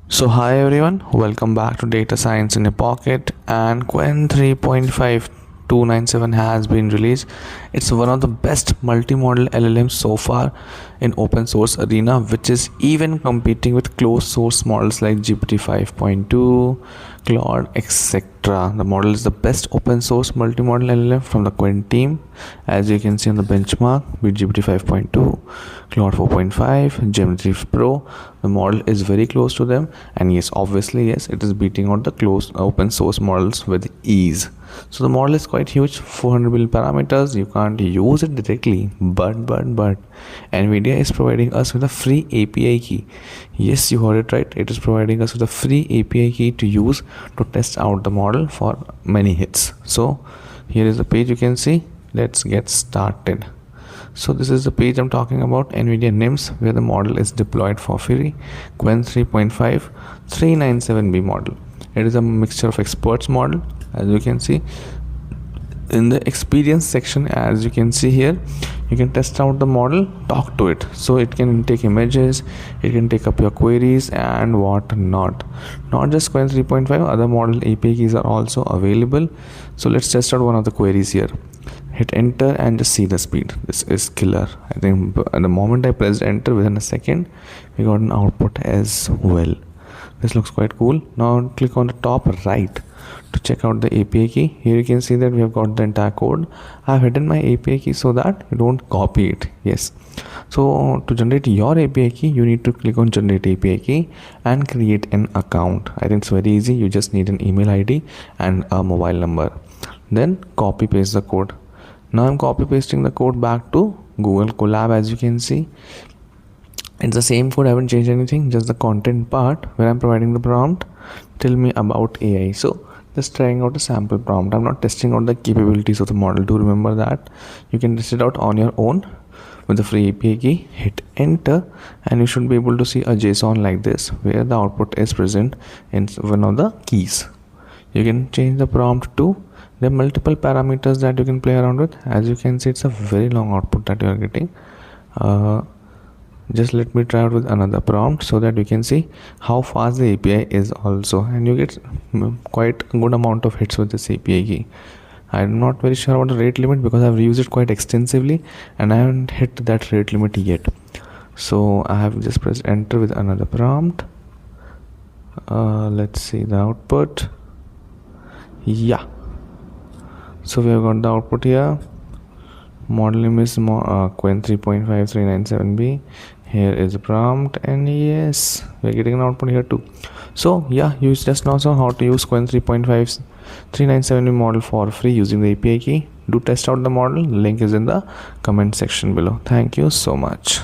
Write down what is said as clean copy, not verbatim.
So hi everyone, welcome back to Data Science in a Pocket, and Qwen 3.5297 has been released. It's one of the best multi-model LLMs so far in open source arena, which is even competing with closed source models like GPT 5.2, Claude, etc. The model is the best open source multi-model LLM from the Qwen team. As you can see on the benchmark with GPT 5.2, Claude 4.5, Gemini 3 Pro, the model is very close to them, and yes, obviously yes, it is beating out the closed open source models with ease. So the model is quite huge, 400 billion parameters. You can't use it directly, but Nvidia is providing us with a free API key. Yes, you heard it right, it is providing us with a free API key to use to test out the model for many hits. So here is the page, you can see. Let's get started. So this is the page I'm talking about, Nvidia NIMS, where the model is deployed for free. Qwen 3.5 397B model. It is a mixture of experts model. As you can see in the experience section, as you can see here, you can test out the model, talk to it, so it can take images, it can take up your queries and what not. Not just Qwen 3.5, other model API keys are also available. So let's test out one of the queries here. Hit enter and just see the speed. This is killer. I think at the moment I pressed enter, within a second we got an output as well. This looks quite cool. Now click on the top right to check out the API key. Here you can see that we have got the entire code. I have hidden my API key so that you don't copy it. Yes, so to generate your API key, you need to click on generate API key and create an account. I think it's very easy. You just need an email ID and a mobile number, then copy paste the code. Now I'm copy pasting the code back to Google Collab. As you can see, it's the same code, I haven't changed anything, just the content part where I'm providing the prompt, tell me about AI. So just trying out a sample prompt. I'm not testing out the capabilities of the model. Do remember that you can test it out on your own with the free API key. Hit enter and you should be able to see a JSON like this, where the output is present in one of the keys. You can change the prompt to, there are multiple parameters that you can play around with. As you can see, it's a very long output that you are getting. Just let me try out with another prompt so that you can see how fast the API is also, and you get quite a good amount of hits with this API key. I'm not very sure about the rate limit because I've used it quite extensively and I haven't hit that rate limit yet. So I have just pressed enter with another prompt. Let's see the output. Yeah, so we have got the output here. Model name is Qwen 3.5397B. Here is the prompt, and yes, we're getting an output here too. So yeah, you just now saw how to use Qwen 3.5397B model for free using the API key. Do test out the model. Link is in the comment section below. Thank you so much.